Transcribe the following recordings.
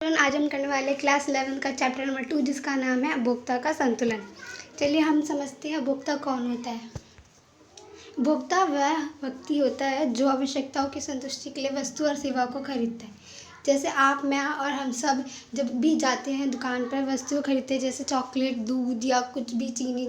Everyone, आज हम करने वाले क्लास 11 का चैप्टर नंबर 2 जिसका नाम है उपभोक्ता का संतुलन। चलिए हम समझते हैं उपभोक्ता कौन होता है। उपभोक्ता वह व्यक्ति होता है जो आवश्यकताओं की संतुष्टि के लिए वस्तु और सेवाओं को खरीदता है। जैसे आप, मैं और हम सब जब भी जाते हैं दुकान पर वस्तुएं खरीदते हैं, जैसे चॉकलेट, दूध या कुछ भी चीनी,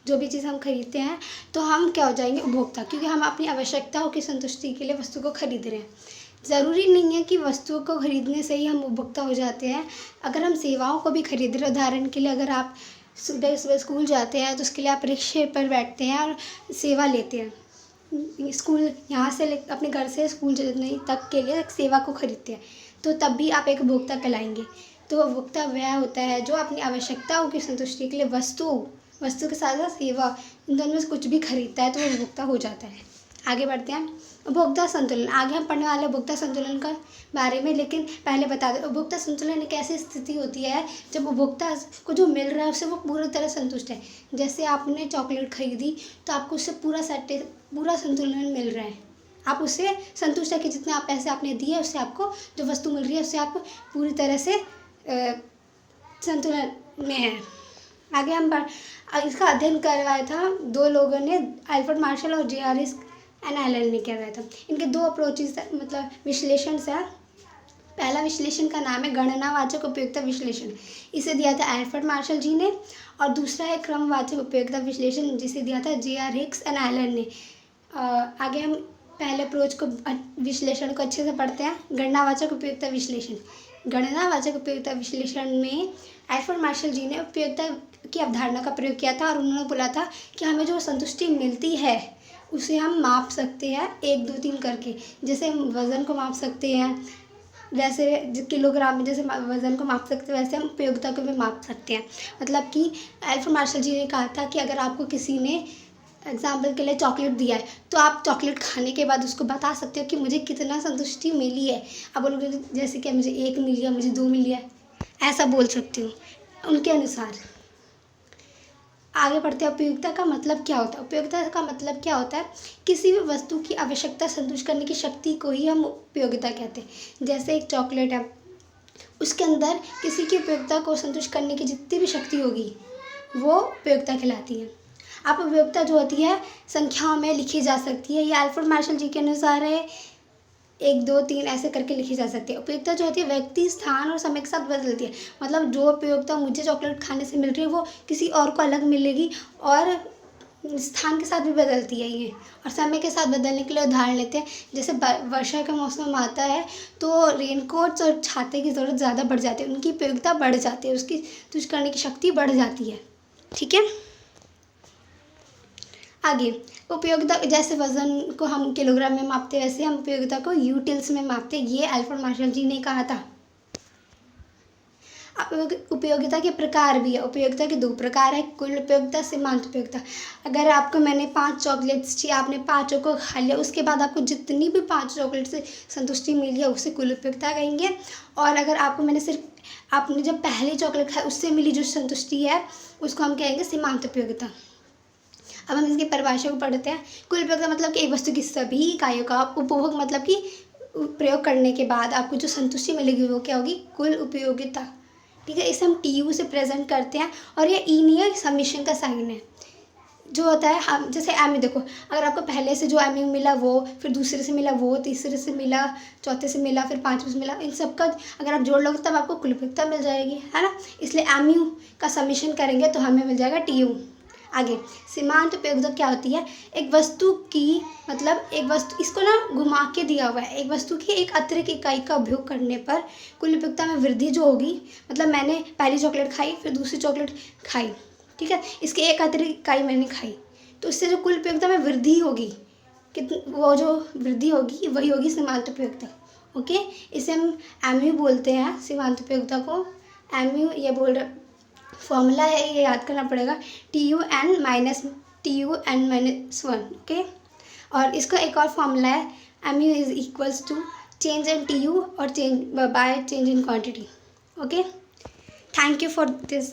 जो भी चीज़ हम खरीदते हैं, तो हम क्या हो जाएंगे, उपभोक्ता, क्योंकि हम अपनी आवश्यकताओं की संतुष्टि के लिए वस्तु को खरीद रहे हैं। ज़रूरी नहीं है कि वस्तुओं को खरीदने से ही हम उपभोक्ता हो जाते हैं। अगर हम सेवाओं को भी खरीद रहे हैं, उदाहरण के लिए अगर आप सुबह सुबह स्कूल जाते हैं तो उसके लिए आप रिक्शे पर बैठते हैं और सेवा लेते हैं। स्कूल यहाँ से अपने घर से स्कूल जाने तक के लिए एक सेवा को खरीदते हैं, तो तब भी आप एक उपभोक्ता कहलाएंगे। तो उपभोक्ता वह होता है जो अपनी आवश्यकताओं की संतुष्टि के लिए वस्तु के साथ साथ सेवा, इन दोनों में से कुछ भी खरीदता है तो वो उपभोक्ता हो जाता है। आगे बढ़ते हैं। उपभोक्ता संतुलन, आगे हम पढ़ने वाले उपभोक्ता संतुलन का बारे में, लेकिन पहले बता दें उपभोक्ता संतुलन एक ऐसी स्थिति होती है जब उपभोक्ता को जो मिल रहा है उससे वो पूरी तरह संतुष्ट है। जैसे आपने चॉकलेट खरीदी तो आपको उससे पूरा संतुलन मिल रहा है, आप उससे संतुष्ट है कि जितना आप पैसे आपने दिए उससे आपको जो वस्तु मिल रही है उससे आप पूरी तरह से संतुलन में है। आगे हम इसका अध्ययन करवाया था दो लोगों ने, अल्फ्रेड मार्शल और जे.आर. एलन ने करवाया था। इनके दो अप्रोचेस मतलब विश्लेषण से। पहला विश्लेषण का नाम है गणनावाचक उपयोगिता विश्लेषण, इसे दिया था अल्फ्रेड मार्शल जी ने, और दूसरा है क्रमवाचक उपयोगिता विश्लेषण जिसे दिया था जे.आर. एलन ने। आगे हम पहले अप्रोच को, विश्लेषण को अच्छे से पढ़ते हैं। गणनावाचक उपयोगिता विश्लेषण। गणनावाचक उपयोगिता विश्लेषण में अल्फ्रेड मार्शल जी ने उपयोगिता की अवधारणा का प्रयोग किया था और उन्होंने बोला था कि हमें जो संतुष्टि मिलती है उसे हम माप सकते हैं 1, 2, 3 करके। जैसे हम वज़न को माप सकते हैं, वैसे किलोग्राम में जैसे वज़न को माप सकते हैं, वैसे हम उपयोगिता को भी माप सकते हैं। मतलब कि अल्फ्रेड मार्शल जी ने कहा था कि अगर आपको किसी ने एग्जाम्पल के लिए चॉकलेट दिया है तो आप चॉकलेट खाने के बाद उसको बता सकते हो कि मुझे कितना संतुष्टि मिली है। आप बोलोगे जैसे कि मुझे 1 मिली है, मुझे 2 मिली है, ऐसा बोल सकती हूँ उनके अनुसार। आगे बढ़ते हैं। उपयोगिता का मतलब क्या होता है। उपयोगिता का मतलब क्या होता है, किसी भी वस्तु की आवश्यकता संतुष्ट करने की शक्ति को ही हम उपयोगिता कहते हैं। जैसे एक चॉकलेट है, उसके अंदर किसी की उपयोगिता को संतुष्ट करने की जितनी भी शक्ति होगी वो उपयोगिता कहलाती है। अब उपयोगिता जो होती है संख्याओं में लिखी जा सकती है, ये अल्फ्रेड मार्शल जी के अनुसार है 1, 2, 3 ऐसे करके लिखी जा सकती है। उपयोगिता जो होती है व्यक्ति, स्थान और समय के साथ बदलती है। मतलब जो उपयोगिता मुझे चॉकलेट खाने से मिल रही है वो किसी और को अलग मिलेगी, और स्थान के साथ भी बदलती है ये, और समय के साथ बदलने के लिए उदाहरण लेते हैं। जैसे वर्षा का मौसम आता है तो रेनकोट्स और छाते की ज़रूरत ज़्यादा बढ़ जाती है, उनकी उपयोगिता बढ़ जाती है, उसकी संतुष्ट करने की शक्ति बढ़ जाती है। ठीक है। आगे उपयोगिता, जैसे वज़न को हम किलोग्राम में मापते हैं वैसे हम उपयोगिता को यूटिल्स में मापते हैं, ये अल्फ्रेड मार्शल जी ने कहा था। उपयोगिता के प्रकार भी है। उपयोगिता के 2 प्रकार है, कुल उपयोगिता, सीमांत उपयोगिता। अगर आपको मैंने 5 चॉकलेट्स दी, आपने 5 को खा लिया, उसके बाद आपको जितनी भी 5 चॉकलेट से संतुष्टि मिली है उसे कुल उपयोगिता कहेंगे। और अगर आपको मैंने सिर्फ आपने जब पहली चॉकलेट खाई उससे मिली जो संतुष्टि है उसको हम कहेंगे सीमांत उपयोगिता। अब हम इसकी परिभाषा को पढ़ते हैं। कुल उपयोगिता मतलब कि एक वस्तु की सभी इकाइयों का उपभोग, मतलब कि प्रयोग करने के बाद आपको जो संतुष्टि मिलेगी वो क्या होगी, कुल उपयोगिता। ठीक है, इसे हम टीयू से प्रेजेंट करते हैं, और ये ई नहीं है, समीशन का साइन है जो होता है। हम जैसे एम देखो, अगर आपको पहले से जो एम मिला वो, फिर दूसरे से मिला वो, तीसरे से मिला, चौथे से मिला, फिर 5वें से मिला, इन सब का अगर आप जोड़ लोगे तब आपको कुल उपयोगिता मिल जाएगी, है ना। इसलिए एम यू का समीशन करेंगे तो हमें मिल जाएगा टीयू। आगे सीमांत उपयोगिता क्या होती है, एक वस्तु की, मतलब एक वस्तु, इसको ना घुमा के दिया हुआ है, एक वस्तु की एक अतिरिक्त इकाई का उपयोग करने पर कुल उपयोगिता में वृद्धि जो होगी, मतलब मैंने पहली चॉकलेट खाई फिर दूसरी चॉकलेट खाई, ठीक है, इसकी एक अतिरिक्त इकाई मैंने खाई तो इससे जो कुल उपयोगिता में वृद्धि होगी, वो जो वृद्धि होगी वही होगी सीमांत उपयोगिता। ओके, इसे हम एमयू बोलते हैं, सीमांत उपयोगिता को एमयू। ये बोल रहे फॉर्मूला है, ये याद करना पड़ेगा, TU_n-1। ओके, और इसका एक और फॉर्मूला है, MU is equals to change in TU और change by change in quantity. Okay, thank you for this.